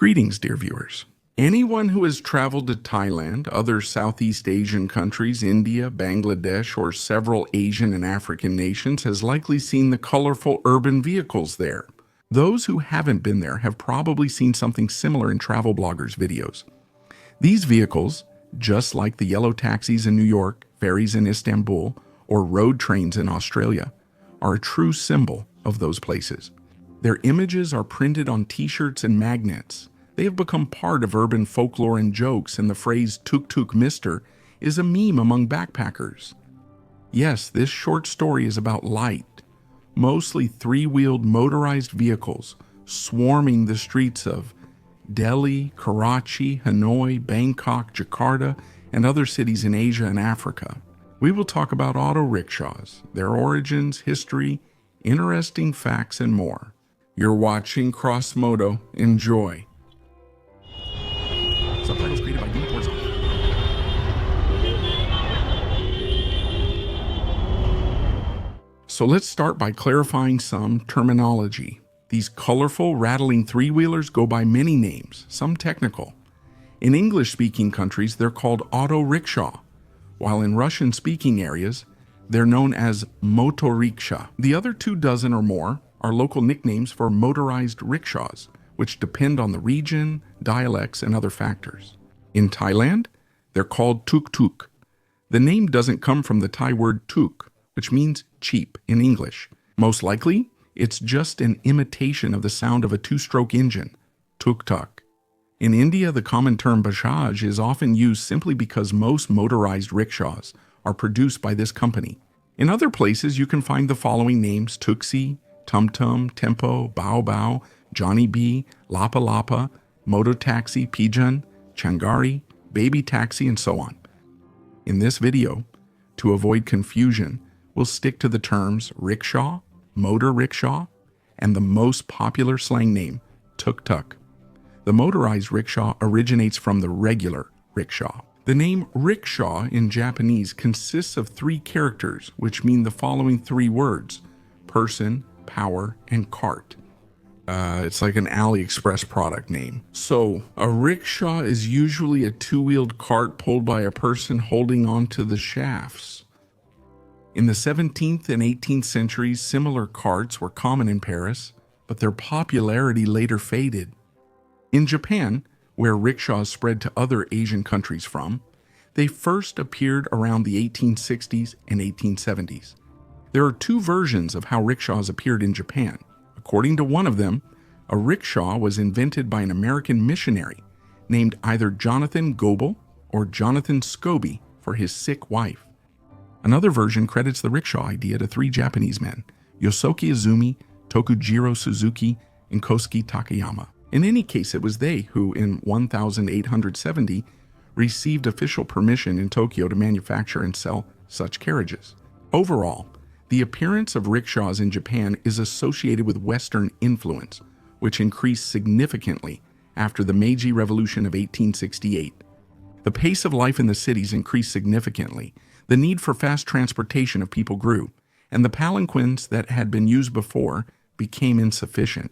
Greetings, dear viewers. Anyone who has traveled to Thailand, other Southeast Asian countries, India, Bangladesh, or several Asian and African nations has likely seen the colorful urban vehicles there. Those who haven't been there have probably seen something similar in travel bloggers' videos. These vehicles, just like the yellow taxis in New York, ferries in Istanbul, or road trains in Australia, are a true symbol of those places. Their images are printed on t-shirts and magnets. They have become part of urban folklore and jokes, and the phrase tuk-tuk mister is a meme among backpackers. Yes, this short story is about light, mostly three-wheeled motorized vehicles swarming the streets of Delhi, Karachi, Hanoi, Bangkok, Jakarta, and other cities in Asia and Africa. We will talk about auto rickshaws, their origins, history, interesting facts, and more. You're watching Crossmoto. Enjoy. Subtitles created by Unicorns. So let's start by clarifying some terminology. These colorful, rattling three-wheelers go by many names, some technical. In English-speaking countries, they're called auto rickshaw, while in Russian-speaking areas, they're known as motoriksha. The other 24 or more are local nicknames for motorized rickshaws, which depend on the region, dialects, and other factors. In Thailand, they're called tuk-tuk. The name doesn't come from the Thai word tuk, which means cheap in English. Most likely, it's just an imitation of the sound of a two-stroke engine, tuk-tuk. In India, the common term Bajaj is often used simply because most motorized rickshaws are produced by this company. In other places, you can find the following names: Tuxi, Tum Tum, Tempo, Bao Bao, Johnny B, Lapa Lapa, Moto Taxi, Pigeon, Changari, Baby Taxi, and so on. In this video, to avoid confusion, we'll stick to the terms rickshaw, motor rickshaw, and the most popular slang name, tuk-tuk. The motorized rickshaw originates from the regular rickshaw. The name rickshaw in Japanese consists of 3 characters, which mean the following 3 words: person, power, and cart. It's like an AliExpress product name. So, a rickshaw is usually a 2-wheeled cart pulled by a person holding onto the shafts. In the 17th and 18th centuries, similar carts were common in Paris, but their popularity later faded. In Japan, where rickshaws spread to other Asian countries from, they first appeared around the 1860s and 1870s. There are 2 versions of how rickshaws appeared in Japan. According to one of them, a rickshaw was invented by an American missionary named either Jonathan Goebel or Jonathan Scobie for his sick wife. Another version credits the rickshaw idea to 3 Japanese men, Yosuke Izumi, Tokujiro Suzuki, and Kosuke Takayama. In any case, it was they who, in 1870, received official permission in Tokyo to manufacture and sell such carriages. Overall, the appearance of rickshaws in Japan is associated with Western influence, which increased significantly after the Meiji Revolution of 1868. The pace of life in the cities increased significantly, the need for fast transportation of people grew, and the palanquins that had been used before became insufficient.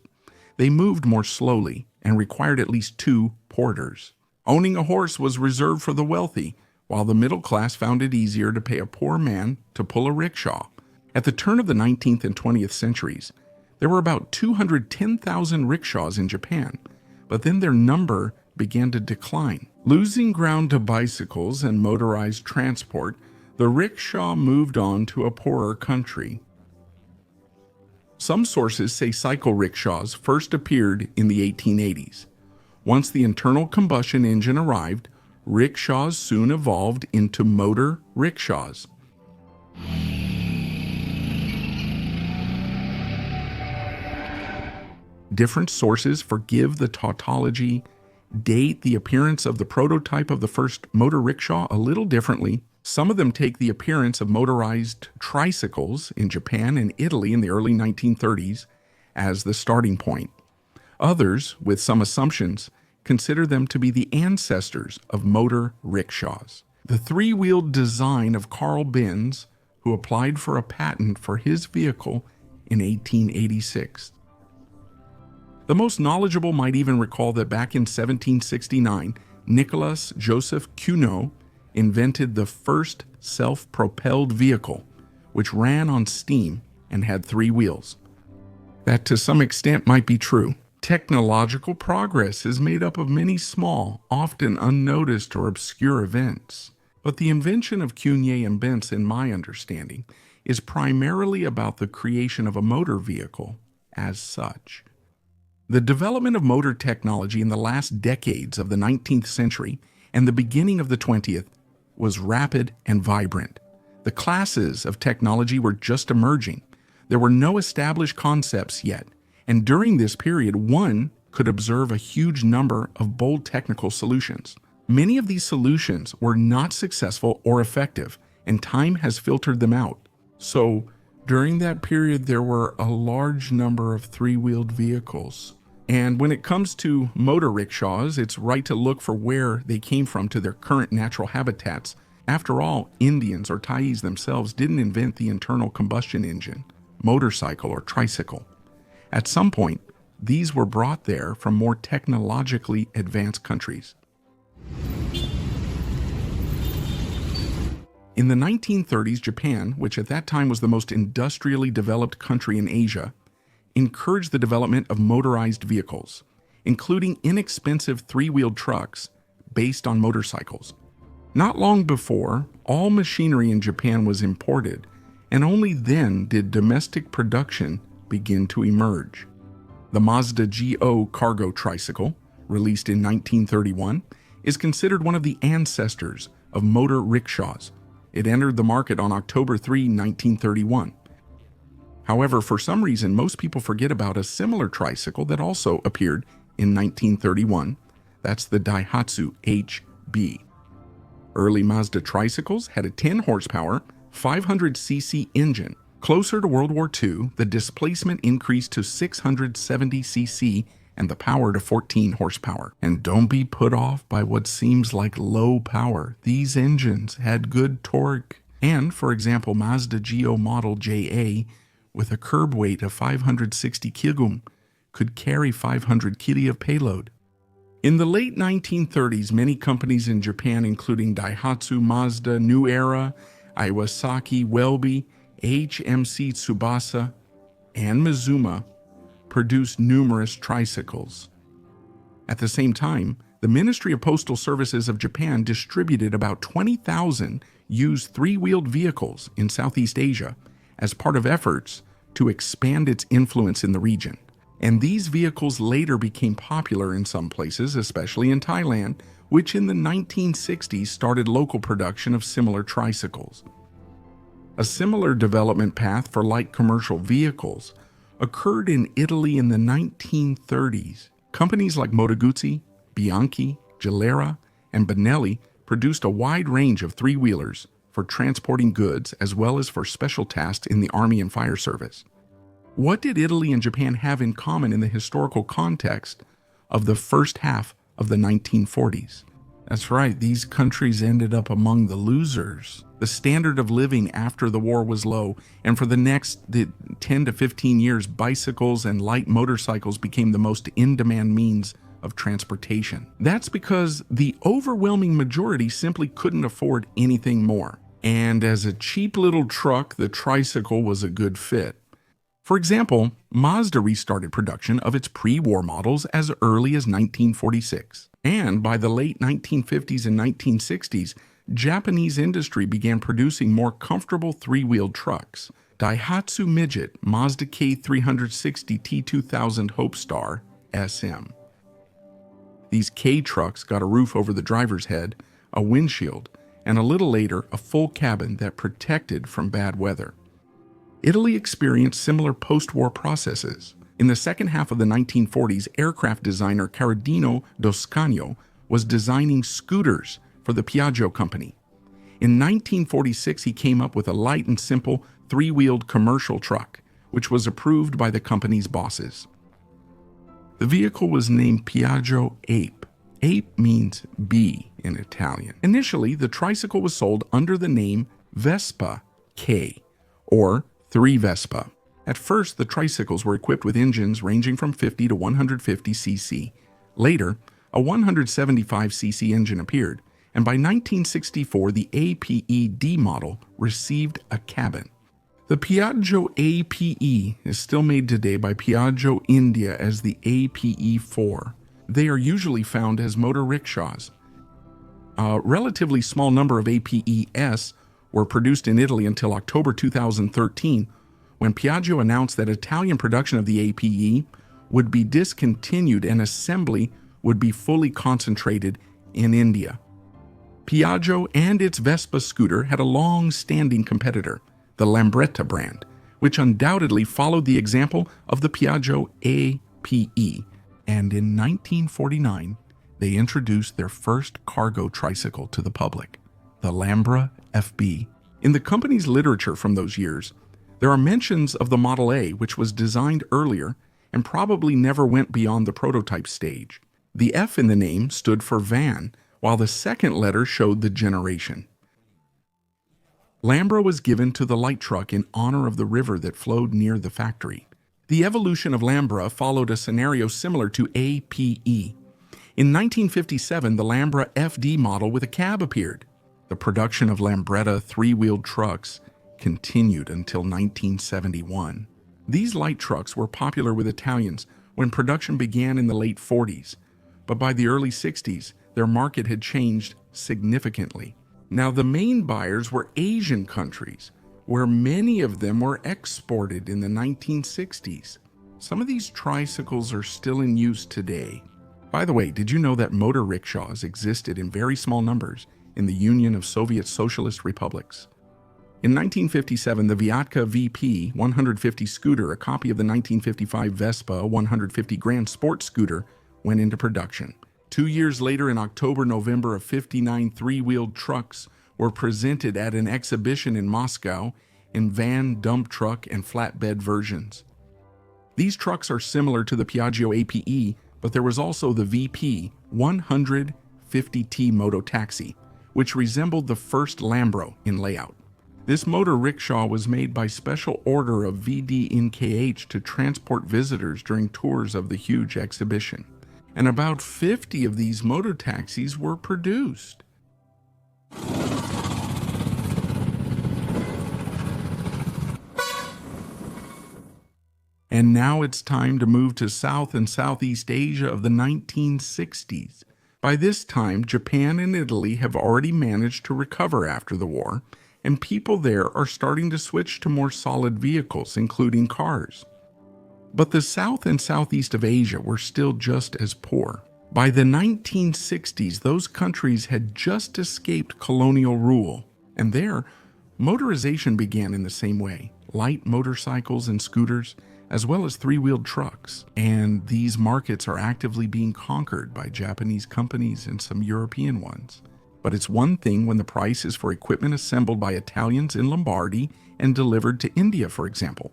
They moved more slowly and required at least 2 porters. Owning a horse was reserved for the wealthy, while the middle class found it easier to pay a poor man to pull a rickshaw. At the turn of the 19th and 20th centuries, there were about 210,000 rickshaws in Japan, but then their number began to decline. Losing ground to bicycles and motorized transport, the rickshaw moved on to a poorer country. Some sources say cycle rickshaws first appeared in the 1880s. Once the internal combustion engine arrived, rickshaws soon evolved into motor rickshaws. Different sources forgive the tautology, date the appearance of the prototype of the first motor rickshaw a little differently. Some of them take the appearance of motorized tricycles in Japan and Italy in the early 1930s as the starting point. Others, with some assumptions, consider them to be the ancestors of motor rickshaws. The 3-wheeled design of Carl Benz, who applied for a patent for his vehicle in 1886. The most knowledgeable might even recall that back in 1769, Nicolas Joseph Cugnot invented the first self-propelled vehicle, which ran on steam and had 3 wheels. That to some extent might be true. Technological progress is made up of many small, often unnoticed or obscure events. But the invention of Cugnot and Benz, in my understanding, is primarily about the creation of a motor vehicle as such. The development of motor technology in the last decades of the 19th century and the beginning of the 20th was rapid and vibrant. The classes of technology were just emerging. There were no established concepts yet, and during this period, one could observe a huge number of bold technical solutions. Many of these solutions were not successful or effective, and time has filtered them out. So, during that period, there were a large number of 3-wheeled vehicles. And when it comes to motor rickshaws, it's right to look for where they came from to their current natural habitats. After all, Indians or Thais themselves didn't invent the internal combustion engine, motorcycle, or tricycle. At some point, these were brought there from more technologically advanced countries. In the 1930s, Japan, which at that time was the most industrially developed country in Asia, encouraged the development of motorized vehicles, including inexpensive 3-wheeled trucks based on motorcycles. Not long before, all machinery in Japan was imported, and only then did domestic production begin to emerge. The Mazda GO cargo tricycle, released in 1931, is considered one of the ancestors of motor rickshaws. It entered the market on October 3, 1931. However, for some reason, most people forget about a similar tricycle that also appeared in 1931. That's the Daihatsu HB. Early Mazda tricycles had a 10-horsepower, 500cc engine. Closer to World War II, the displacement increased to 670cc and the power to 14 horsepower. And don't be put off by what seems like low power. These engines had good torque. And, for example, Mazda GO model JA, with a curb weight of 560 kg, could carry 500 kg of payload. In the late 1930s, many companies in Japan, including Daihatsu, Mazda, New Era, Iwasaki, Welby, HMC Tsubasa, and Mizuma, produced numerous tricycles. At the same time, the Ministry of Postal Services of Japan distributed about 20,000 used 3-wheeled vehicles in Southeast Asia as part of efforts to expand its influence in the region. And these vehicles later became popular in some places, especially in Thailand, which in the 1960s started local production of similar tricycles. A similar development path for light commercial vehicles occurred in Italy in the 1930s. Companies like Moto Guzzi, Bianchi, Gilera, and Benelli produced a wide range of 3-wheelers for transporting goods as well as for special tasks in the Army and Fire Service. What did Italy and Japan have in common in the historical context of the first half of the 1940s? That's right, these countries ended up among the losers. The standard of living after the war was low, and for the next 10 to 15 years, bicycles and light motorcycles became the most in-demand means of transportation. That's because the overwhelming majority simply couldn't afford anything more. And as a cheap little truck, the tricycle was a good fit. For example, Mazda restarted production of its pre-war models as early as 1946. And by the late 1950s and 1960s, Japanese industry began producing more comfortable 3-wheeled trucks. Daihatsu Midget Mazda K360 T2000 Hope Star SM. These K trucks got a roof over the driver's head, a windshield, and a little later a full cabin that protected from bad weather. Italy experienced similar post-war processes. In the second half of the 1940s, aircraft designer Carandino Toscano was designing scooters for the Piaggio company. In 1946, he came up with a light and simple 3-wheeled commercial truck, which was approved by the company's bosses. The vehicle was named Piaggio Ape. Ape means bee in Italian. Initially, the tricycle was sold under the name Vespa K, or 3 Vespa. At first, the tricycles were equipped with engines ranging from 50 to 150 cc. Later, a 175 cc engine appeared, and by 1964 the APE-D model received a cabin. The Piaggio APE is still made today by Piaggio India as the APE-4. They are usually found as motor rickshaws. A relatively small number of APE-S were produced in Italy until October 2013, when Piaggio announced that Italian production of the APE would be discontinued and assembly would be fully concentrated in India. Piaggio and its Vespa scooter had a long-standing competitor, the Lambretta brand, which undoubtedly followed the example of the Piaggio APE, and in 1949, they introduced their first cargo tricycle to the public, the Lambra FB. In the company's literature from those years, there are mentions of the Model A, which was designed earlier and probably never went beyond the prototype stage. The F in the name stood for van, while the second letter showed the generation. Lambra was given to the light truck in honor of the river that flowed near the factory. The evolution of Lambra followed a scenario similar to APE. In 1957, the Lambra FD model with a cab appeared. The production of Lambretta three-wheeled trucks continued until 1971. These light trucks were popular with Italians when production began in the late 40s, but by the early 60s, their market had changed significantly. Now, the main buyers were Asian countries, where many of them were exported in the 1960s. Some of these tricycles are still in use today. By the way, did you know that motor rickshaws existed in very small numbers in the Union of Soviet Socialist Republics? In 1957, the Viatka VP 150 scooter, a copy of the 1955 Vespa 150 Grand Sport scooter, went into production. 2 years later, in October-November of 59 three-wheeled trucks were presented at an exhibition in Moscow in van, dump truck, and flatbed versions. These trucks are similar to the Piaggio APE, but there was also the VP 150T Moto Taxi, which resembled the first Lambro in layout. This motor rickshaw was made by special order of VDNKH to transport visitors during tours of the huge exhibition, and about 50 of these motor taxis were produced. And now it's time to move to South and Southeast Asia of the 1960s. By this time, Japan and Italy have already managed to recover after the war, and people there are starting to switch to more solid vehicles, including cars. But the South and Southeast of Asia were still just as poor. By the 1960s, those countries had just escaped colonial rule, and there, motorization began in the same way, light motorcycles and scooters, as well as three-wheeled trucks. And these markets are actively being conquered by Japanese companies and some European ones. But it's one thing when the price is for equipment assembled by Italians in Lombardy and delivered to India, for example.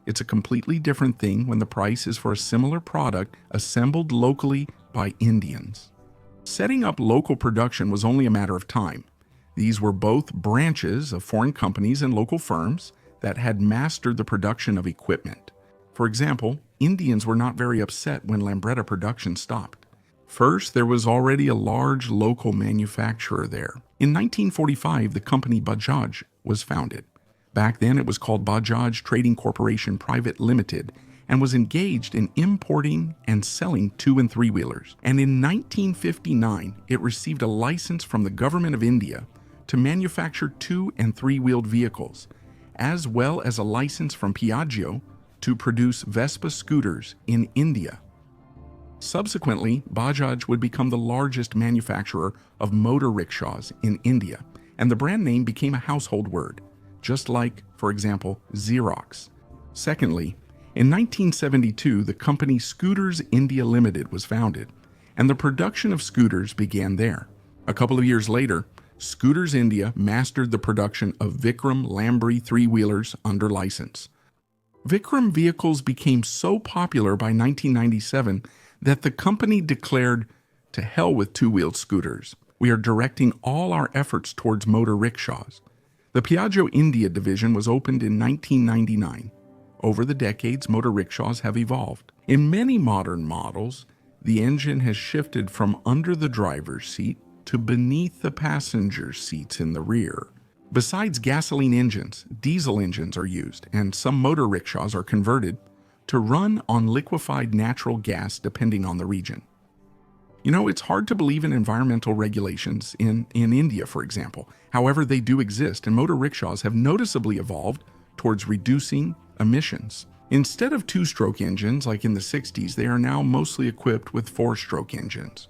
It's a completely different thing when the price is for a similar product assembled locally by Indians. Setting up local production was only a matter of time. These were both branches of foreign companies and local firms that had mastered the production of equipment. For example, Indians were not very upset when Lambretta production stopped. First, there was already a large local manufacturer there. In 1945, the company Bajaj was founded. Back then, it was called Bajaj Trading Corporation Private Limited and was engaged in importing and selling two- and three-wheelers. And in 1959, it received a license from the government of India to manufacture two- and three-wheeled vehicles, as well as a license from Piaggio to produce Vespa scooters in India. Subsequently, Bajaj would become the largest manufacturer of motor rickshaws in India, and the brand name became a household word, just like, for example, Xerox. Secondly, in 1972, the company Scooters India Limited was founded, and the production of scooters began there. A couple of years later, Scooters India mastered the production of Vikram Lambri three-wheelers under license. Vikram vehicles became so popular by 1997 that the company declared, "To hell with two-wheeled scooters. We are directing all our efforts towards motor rickshaws." The Piaggio India division was opened in 1999. over the decades, motor rickshaws have evolved. In many modern models, the engine has shifted from under the driver's seat to beneath the passenger seats in the rear. Besides gasoline engines, diesel engines are used, and some motor rickshaws are converted to run on liquefied natural gas depending on the region. You know, it's hard to believe in environmental regulations in India, for example. However, they do exist, and motor rickshaws have noticeably evolved towards reducing emissions. Instead of two-stroke engines like in the 60s, they are now mostly equipped with four-stroke engines.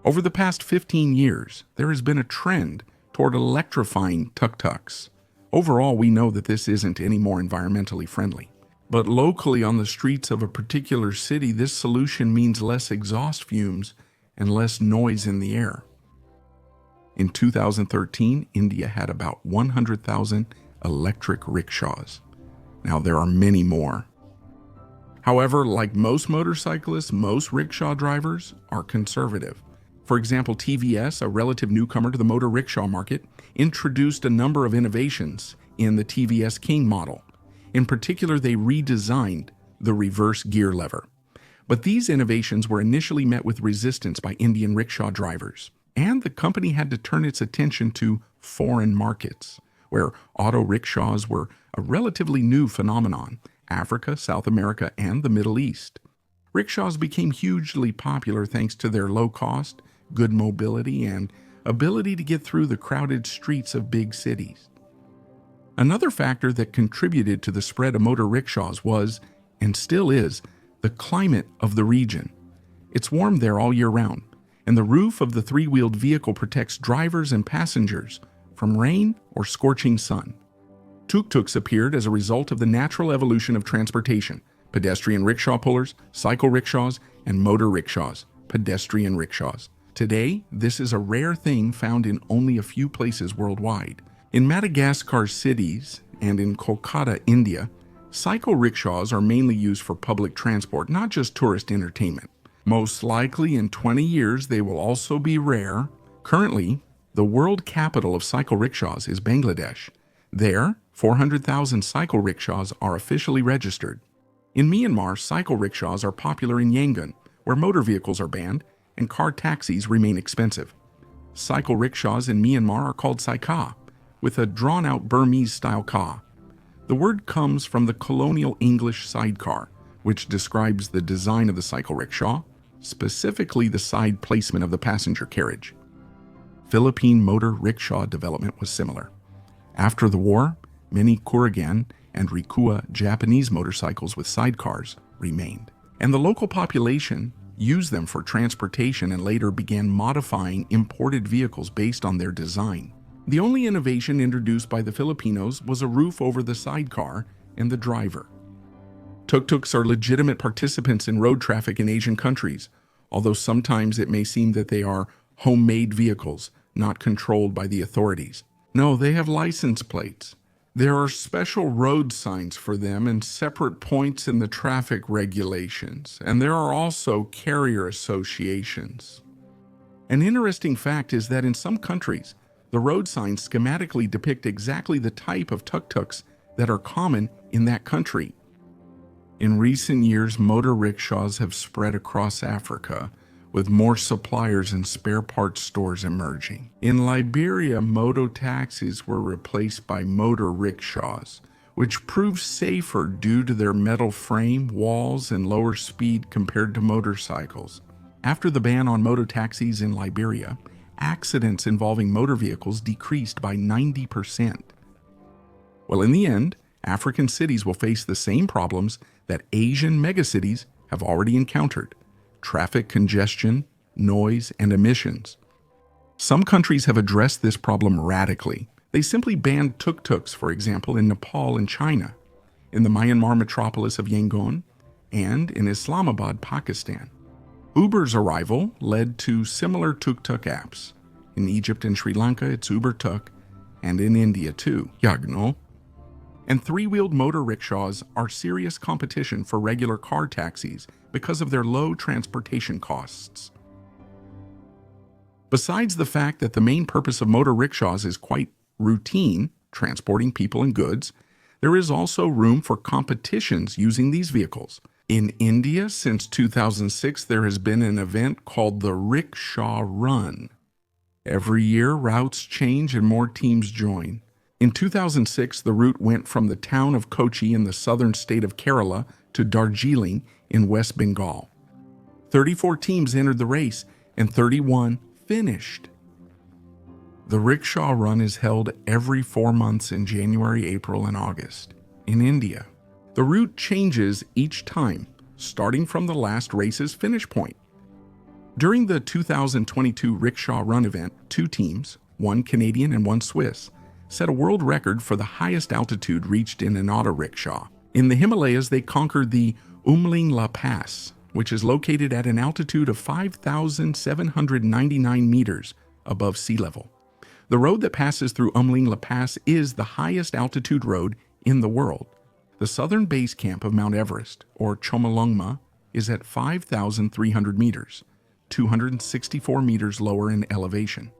Over the past 15 years, there has been a trend toward electrifying tuk-tuks. Overall, we know that this isn't any more environmentally friendly. But locally on the streets of a particular city, this solution means less exhaust fumes and less noise in the air. In 2013, India had about 100,000 electric rickshaws. Now there are many more. However, like most motorcyclists, most rickshaw drivers are conservative. For example, TVS, a relative newcomer to the motor rickshaw market, introduced a number of innovations in the TVS King model. In particular, they redesigned the reverse gear lever. But these innovations were initially met with resistance by Indian rickshaw drivers, and the company had to turn its attention to foreign markets, where auto rickshaws were a relatively new phenomenon: Africa, South America, and the Middle East. Rickshaws became hugely popular thanks to their low cost, good mobility, and ability to get through the crowded streets of big cities. Another factor that contributed to the spread of motor rickshaws was, and still is, the climate of the region. It's warm there all year round, and the roof of the three-wheeled vehicle protects drivers and passengers from rain or scorching sun. Tuk-tuks appeared as a result of the natural evolution of transportation: pedestrian rickshaw pullers, cycle rickshaws, and motor rickshaws, pedestrian rickshaws. Today, this is a rare thing found in only a few places worldwide. In Madagascar cities and in Kolkata, India, cycle rickshaws are mainly used for public transport, not just tourist entertainment. Most likely in 20 years, they will also be rare. Currently, the world capital of cycle rickshaws is Bangladesh. There, 400,000 cycle rickshaws are officially registered. In Myanmar, cycle rickshaws are popular in Yangon, where motor vehicles are banned and car taxis remain expensive. Cycle rickshaws in Myanmar are called saika, with a drawn-out Burmese-style ka. The word comes from the colonial English sidecar, which describes the design of the cycle rickshaw, specifically the side placement of the passenger carriage. Philippine motor rickshaw development was similar. After the war, many Kuragan and Rikua Japanese motorcycles with sidecars remained, and the local population used them for transportation and later began modifying imported vehicles based on their design. The only innovation introduced by the Filipinos was a roof over the sidecar and the driver. Tuk-tuks are legitimate participants in road traffic in Asian countries, although sometimes it may seem that they are homemade vehicles, not controlled by the authorities. No, they have license plates. There are special road signs for them and separate points in the traffic regulations, and there are also carrier associations. An interesting fact is that in some countries, the road signs schematically depict exactly the type of tuk-tuks that are common in that country. In recent years, motor rickshaws have spread across Africa, with more suppliers and spare parts stores emerging. In Liberia, moto taxis were replaced by motor rickshaws, which proved safer due to their metal frame, walls, and lower speed compared to motorcycles. After the ban on moto taxis in Liberia, accidents involving motor vehicles decreased by 90%. Well, in the end, African cities will face the same problems that Asian megacities have already encountered: traffic congestion, noise, and emissions. Some countries have addressed this problem radically. They simply banned tuk-tuks, for example, in Nepal and China, in the Myanmar metropolis of Yangon, and in Islamabad, Pakistan. Uber's arrival led to similar tuk-tuk apps. In Egypt and Sri Lanka, it's Uber Tuk, and in India too, Yagno. And three-wheeled motor rickshaws are serious competition for regular car taxis because of their low transportation costs. Besides the fact that the main purpose of motor rickshaws is quite routine, transporting people and goods, There is also room for competitions using these vehicles. In India, since 2006, there has been an event called the Rickshaw Run. Every year, routes change and more teams join. In 2006, the route went from the town of Kochi in the southern state of Kerala to Darjeeling in West Bengal. 34 teams entered the race and 31 finished. The Rickshaw Run is held every 4 months in January, April, and August in India. The route changes each time, starting from the last race's finish point. During the 2022 Rickshaw Run event, 2 teams, one Canadian and one Swiss, set a world record for the highest altitude reached in an auto rickshaw. In the Himalayas, they conquered the Umling Pass, which is located at an altitude of 5,799 meters above sea level. The road that passes through Umling Pass is the highest altitude road in the world. The southern base camp of Mount Everest, or Chomolungma, is at 5,300 meters, 264 meters lower in elevation.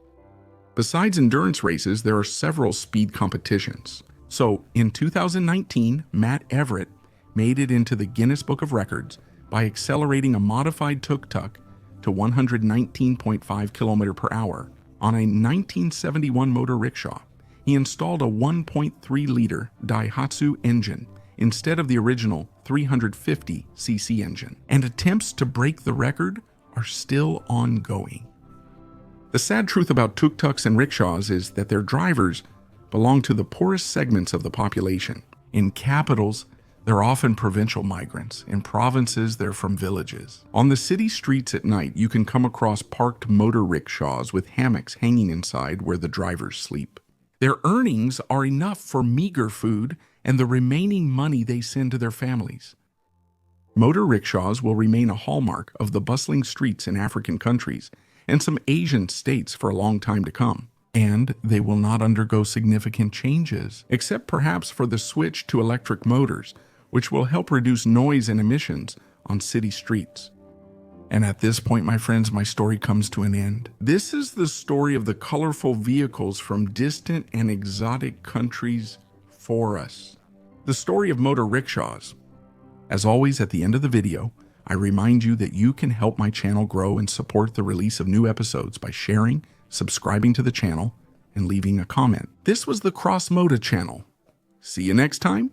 Besides endurance races, there are several speed competitions. So, in 2019, Matt Everett made it into the Guinness Book of Records by accelerating a modified tuk-tuk to 119.5 km per hour on a 1971 motor rickshaw. He installed a 1.3-liter Daihatsu engine instead of the original 350cc engine, and attempts to break the record are still ongoing. The sad truth about tuk-tuks and rickshaws is that their drivers belong to the poorest segments of the population. In capitals, they're often provincial migrants. In provinces, they're from villages. On the city streets at night, you can come across parked motor rickshaws with hammocks hanging inside where the drivers sleep. Their earnings are enough for meager food and the remaining money they send to their families. Motor rickshaws will remain a hallmark of the bustling streets in African countries and some Asian states for a long time to come. And they will not undergo significant changes, except perhaps for the switch to electric motors, which will help reduce noise and emissions on city streets. And at this point, my friends, my story comes to an end. This is the story of the colorful vehicles from distant and exotic countries for us. The story of motor rickshaws. As always, at the end of the video, I remind you that you can help my channel grow and support the release of new episodes by sharing, subscribing to the channel, and leaving a comment. This was the Cross Moda channel. See you next time.